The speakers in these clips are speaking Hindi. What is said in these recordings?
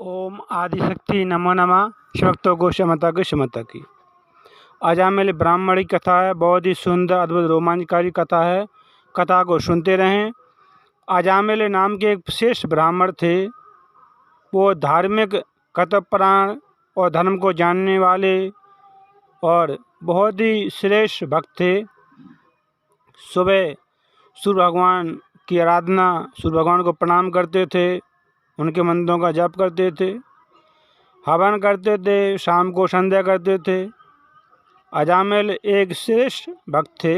ओम आदिशक्ति नमो नमः। शक्तो गो क्षमता की क्षमता की। आज हम मेरी ब्राह्मणी कथा है। बहुत ही सुंदर अद्भुत रोमांचकारी कथा है। कथा को सुनते रहें। अजामिल नाम के एक विशेष ब्राह्मण थे। वो धार्मिक, कर्तव्यपरायण और धर्म को जानने वाले और बहुत ही श्रेष्ठ भक्त थे। सुबह सूर्य भगवान की आराधना, सूर्य भगवान को प्रणाम करते थे, उनके मंत्रों का जप करते थे, हवन करते थे, शाम को संध्या करते थे। अजामिल एक श्रेष्ठ भक्त थे।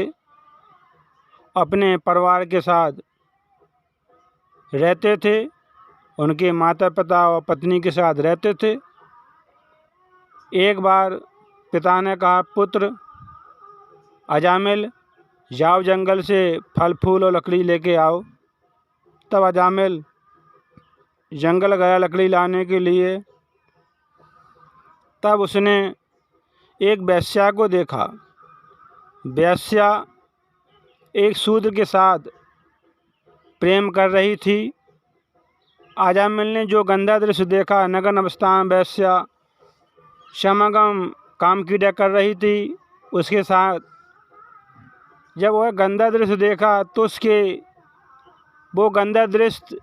अपने परिवार के साथ रहते थे, उनके माता पिता और पत्नी के साथ रहते थे। एक बार पिता ने कहा, पुत्र अजामिल जाओ जंगल से फल फूल और लकड़ी लेके आओ। तब अजामिल जंगल गया लकड़ी लाने के लिए। तब उसने एक वेश्या को देखा। वेश्या एक शूद्र के साथ प्रेम कर रही थी। अजामिल ने जो गंदा दृश्य देखा, नग्न अवस्था में वेश्या समागम काम क्रीड़ा कर रही थी उसके साथ, जब वह गंदा दृश्य देखा तो उसके वो गंदा दृश्य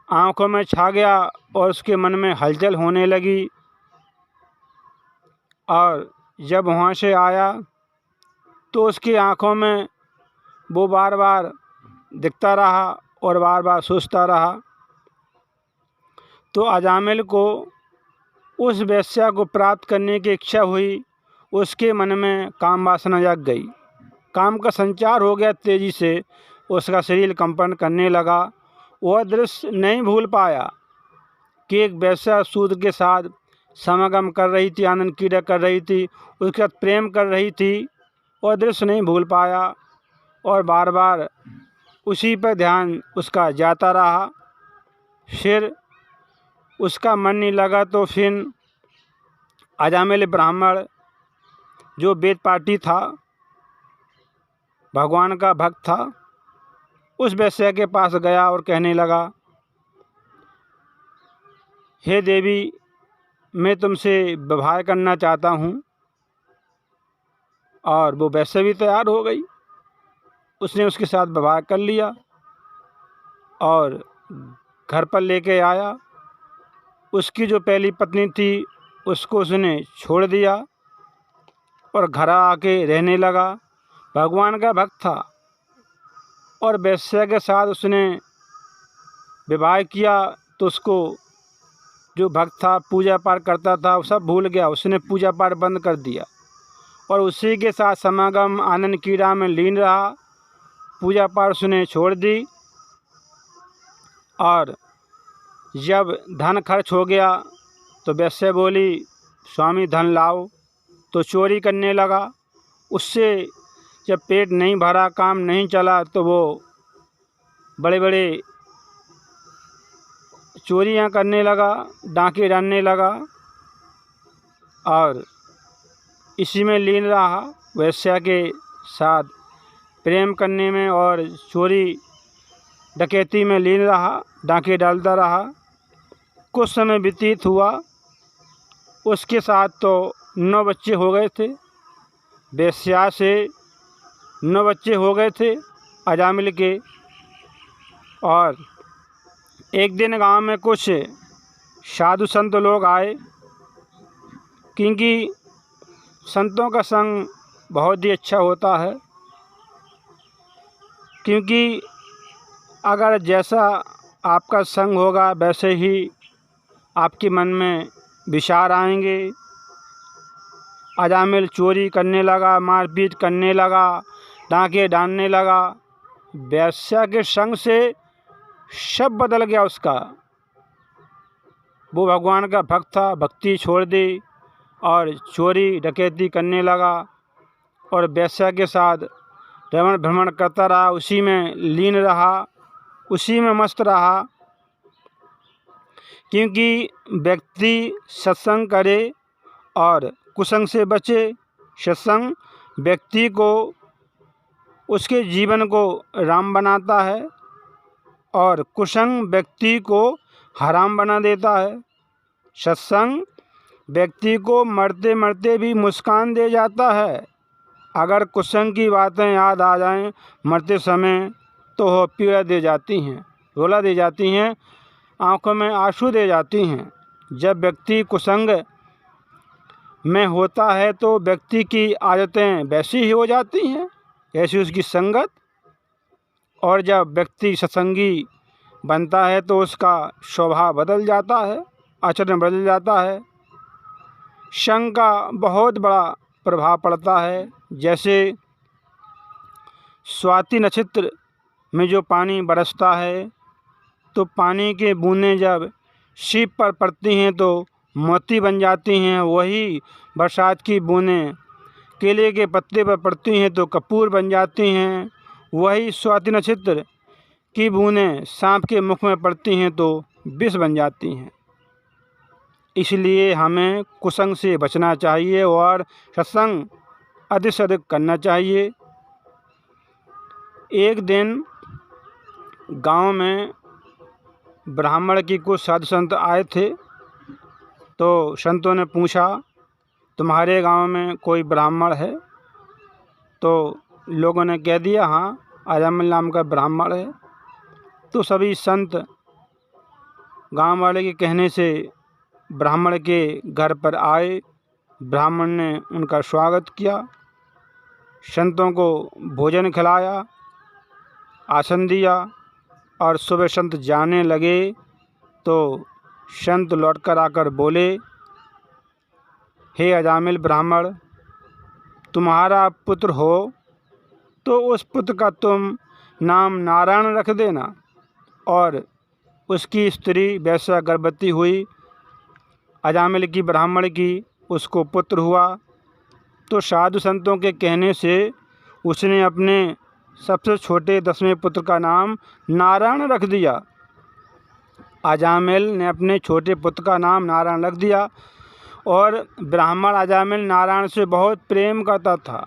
आँखों में छा गया और उसके मन में हलचल होने लगी। और जब वहाँ से आया तो उसकी आँखों में वो बार बार दिखता रहा और बार बार सोचता रहा। तो अजामिल को उस वेश्या को प्राप्त करने की इच्छा हुई। उसके मन में काम वासना जग गई, काम का संचार हो गया तेज़ी से। उसका शरीर कंपन करने लगा। वह दृश्य नहीं भूल पाया कि एक वेश्या शूद्र के साथ समागम कर रही थी, आनंद क्रीड़ा कर रही थी, उसके साथ प्रेम कर रही थी। वह दृश्य नहीं भूल पाया और बार बार उसी पर ध्यान उसका जाता रहा। फिर उसका मन नहीं लगा तो फिर अजामिल ब्राह्मण, जो वेद पाठी था, भगवान का भक्त था, उस वेश्या के पास गया और कहने लगा, हे देवी, मैं तुमसे विवाह करना चाहता हूँ। और वो वेश्या भी तैयार हो गई। उसने उसके साथ विवाह कर लिया और घर पर लेके आया। उसकी जो पहली पत्नी थी उसको उसने छोड़ दिया और घर आके रहने लगा। भगवान का भक्त था और वेश्या के साथ उसने विवाह किया तो उसको जो भक्त था, पूजा पाठ करता था, वो सब भूल गया। उसने पूजा पाठ बंद कर दिया और उसी के साथ समागम आनंद क्रीड़ा में लीन रहा। पूजा पाठ उसने छोड़ दी। और जब धन खर्च हो गया तो वेश्या बोली, स्वामी धन लाओ। तो चोरी करने लगा। उससे जब पेट नहीं भरा, काम नहीं चला, तो वो बड़े बड़े चोरियां करने लगा, डांके डालने लगा और इसी में लीन रहा, वेश्या के साथ प्रेम करने में और चोरी डकैती में लीन रहा, डांके डालता रहा। कुछ समय व्यतीत हुआ। उसके साथ तो 9 बच्चे हो गए थे। वेश्या से 9 बच्चे हो गए थे अजामिल के। और एक दिन गांव में कुछ साधु संत लोग आए, क्योंकि संतों का संग बहुत ही अच्छा होता है। क्योंकि अगर जैसा आपका संग होगा वैसे ही आपके मन में विचार आएंगे। अजामिल चोरी करने लगा, मारपीट करने लगा, डांके डालने लगा। वेश्या के संग से सब बदल गया उसका। वो भगवान का भक्त था, भक्ति छोड़ दी और चोरी डकैती करने लगा और वेश्या के साथ रमण भ्रमण करता रहा, उसी में लीन रहा, उसी में मस्त रहा। क्योंकि व्यक्ति सत्संग करे और कुसंग से बचे। सत्संग व्यक्ति को, उसके जीवन को राम बनाता है और कुसंग व्यक्ति को हराम बना देता है। सत्संग व्यक्ति को मरते मरते भी मुस्कान दे जाता है। अगर कुसंग की बातें याद आ जाएं मरते समय तो वो पीड़ा दे जाती हैं, रुला दे जाती हैं, आंखों में आंसू दे जाती हैं। जब व्यक्ति कुसंग में होता है तो व्यक्ति की आदतें वैसी ही हो जाती हैं, ऐसी उसकी संगत। और जब व्यक्ति सत्संगी बनता है तो उसका स्वभाव बदल जाता है, आचरण बदल जाता है। संग का बहुत बड़ा प्रभाव पड़ता है। जैसे स्वाति नक्षत्र में जो पानी बरसता है तो पानी के बूंदें जब सीप पर पड़ती हैं तो मोती बन जाती हैं। वही बरसात की बूंदें केले के पत्ते पर पड़ती हैं तो कपूर बन जाती हैं। वही स्वाति नक्षत्र की बूंदें सांप के मुख में पड़ती हैं तो विष बन जाती हैं। इसलिए हमें कुसंग से बचना चाहिए और सत्संग अधिक से अधिक करना चाहिए। एक दिन गांव में ब्राह्मण की कुछ साधु संत आए थे तो संतों ने पूछा, तुम्हारे गांव में कोई ब्राह्मण है? तो लोगों ने कह दिया, हाँ, अजामिल नाम का ब्राह्मण है। तो सभी संत गांव वाले के कहने से ब्राह्मण के घर पर आए। ब्राह्मण ने उनका स्वागत किया, संतों को भोजन खिलाया, आसन दिया और सुबह संत जाने लगे तो संत लौटकर आकर बोले, हे अजामिल ब्राह्मण, तुम्हारा पुत्र हो तो उस पुत्र का तुम नाम नारायण रख देना। और उसकी स्त्री वैसा गर्भवती हुई, अजामिल की ब्राह्मण की उसको पुत्र हुआ। तो साधु संतों के कहने से उसने अपने सबसे छोटे 10वें पुत्र का नाम नारायण रख दिया। अजामिल ने अपने छोटे पुत्र का नाम नारायण रख दिया। और ब्राह्मण अजामिल नारायण से बहुत प्रेम करता था।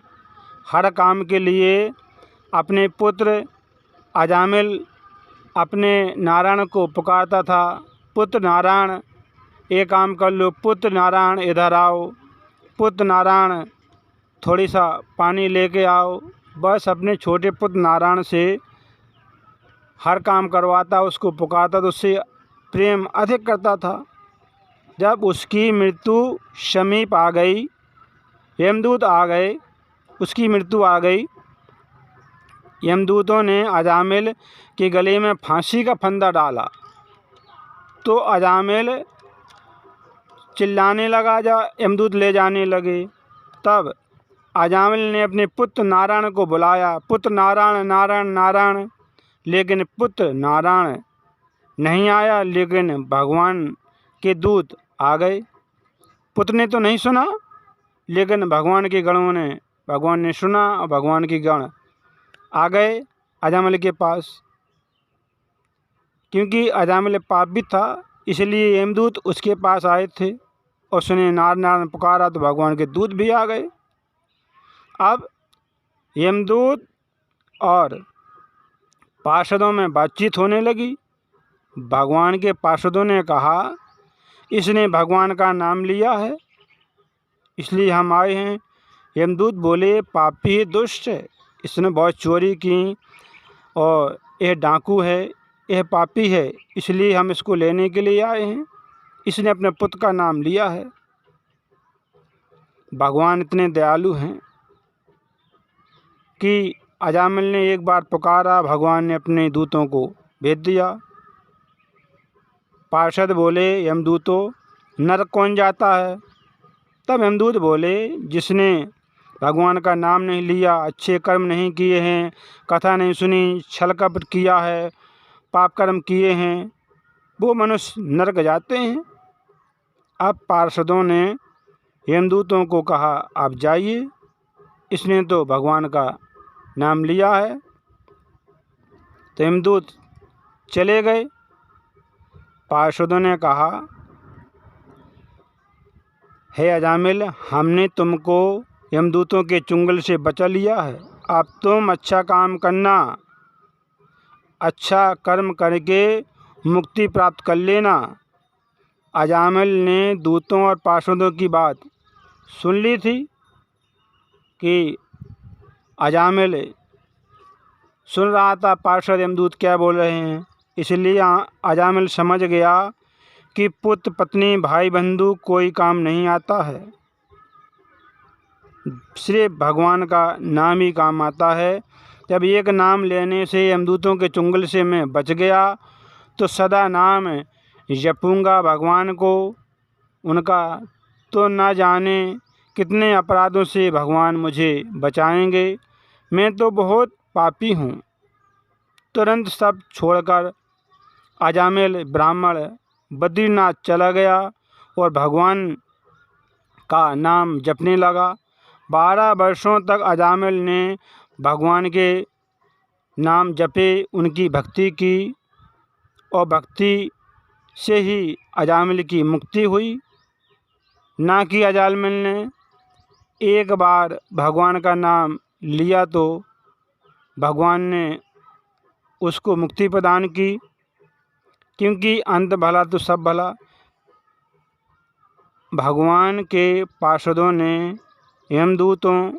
हर काम के लिए अपने पुत्र अजामिल अपने नारायण को पुकारता था, पुत्र नारायण ये काम कर लो, पुत्र नारायण इधर आओ, पुत्र नारायण थोड़ी सा पानी लेके आओ। बस अपने छोटे पुत्र नारायण से हर काम करवाता, उसको पुकारता तो उससे प्रेम अधिक करता था। जब उसकी मृत्यु समीप आ गई, यमदूत आ गए, उसकी मृत्यु आ गई, यमदूतों ने अजामिल के गले में फांसी का फंदा डाला तो अजामिल चिल्लाने लगा, यमदूत ले जाने लगे। तब अजामिल ने अपने पुत्र नारायण को बुलाया, पुत्र नारायण नारायण नारायण, लेकिन पुत्र नारायण नहीं आया। लेकिन भगवान के दूत आ गए। पुत्र ने तो नहीं सुना, लेकिन भगवान के गणों ने, भगवान ने सुना और भगवान के गण आ गए अजामिल के पास। क्योंकि अजामिल पापी था इसलिए यमदूत उसके पास आए थे और उसने नारायण पुकारा तो भगवान के दूत भी आ गए। अब यमदूत और पार्षदों में बातचीत होने लगी। भगवान के पार्षदों ने कहा, इसने भगवान का नाम लिया है इसलिए हम आए हैं। यमदूत बोले, पापी दुष्ट है, इसने बहुत चोरी की और यह डाकू है, यह पापी है, इसलिए हम इसको लेने के लिए आए हैं। इसने अपने पुत्र का नाम लिया है। भगवान इतने दयालु हैं कि अजामिल ने एक बार पुकारा, भगवान ने अपने दूतों को भेज दिया। पार्षद बोले, यमदूतों, नरक कौन जाता है? तब यमदूत बोले, जिसने भगवान का नाम नहीं लिया, अच्छे कर्म नहीं किए हैं, कथा नहीं सुनी, छल कपट किया है, पाप कर्म किए हैं, वो मनुष्य नरक जाते हैं। अब पार्षदों ने यमदूतों को कहा, आप जाइए, इसने तो भगवान का नाम लिया है। तो यमदूत चले गए। पार्षदों ने कहा, हे अजामिल, हमने तुमको यमदूतों के चुंगल से बचा लिया है। अब तुम अच्छा काम करना, अच्छा कर्म करके मुक्ति प्राप्त कर लेना। अजामिल ने दूतों और पार्षदों की बात सुन ली थी कि अजामिल सुन रहा था पार्षद यमदूत क्या बोल रहे हैं। इसलिए अजामिल समझ गया कि पुत्र पत्नी भाई बंधु कोई काम नहीं आता है, सिर्फ भगवान का नाम ही काम आता है। जब एक नाम लेने से यमदूतों के चुंगल से मैं बच गया तो सदा नाम जपूंगा भगवान को। उनका तो ना जाने कितने अपराधों से भगवान मुझे बचाएंगे। मैं तो बहुत पापी हूँ। तुरंत सब छोड़कर अजामिल ब्राह्मण बद्रीनाथ चला गया और भगवान का नाम जपने लगा। 12 वर्षों तक अजामिल ने भगवान के नाम जपे, उनकी भक्ति की और भक्ति से ही अजामिल की मुक्ति हुई। ना कि अजामिल ने एक बार भगवान का नाम लिया तो भगवान ने उसको मुक्ति प्रदान की, क्योंकि अंत भला तो सब भला। भगवान के पार्षदों ने यमदूतों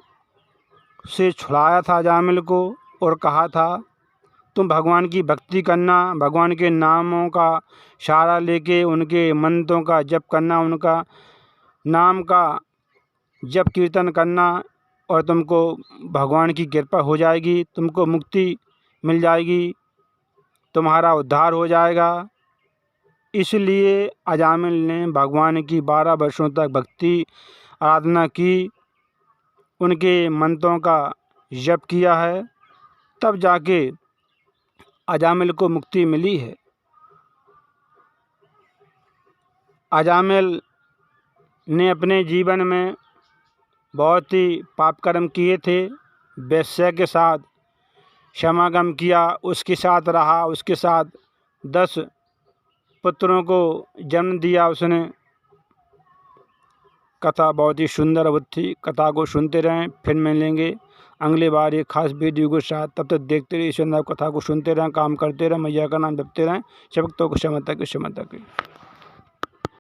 से छुड़ाया था अजामिल को और कहा था तुम भगवान की भक्ति करना, भगवान के नामों का सहारा लेके उनके मंत्रों का जप करना, उनका नाम का जप कीर्तन करना और तुमको भगवान की कृपा हो जाएगी, तुमको मुक्ति मिल जाएगी, तुम्हारा उद्धार हो जाएगा। इसलिए अजामिल ने भगवान की 12 वर्षों तक भक्ति आराधना की, उनके मंत्रों का जप किया है, तब जाके अजामिल को मुक्ति मिली है। अजामिल ने अपने जीवन में बहुत ही पाप कर्म किए थे। वेश्या के साथ समागम किया, उसके साथ रहा, उसके साथ 10 पुत्रों को जन्म दिया उसने। कथा बहुत ही सुंदर अद्भुत थी। कथा को सुनते रहें, फिर मिलेंगे अगली बार एक खास वीडियो के साथ। तब तक देखते रहिए सुंदर कथा को सुनते रहें, काम करते रहें, मैया का नाम जपते रहें। सब भक्तों को क्षमता की।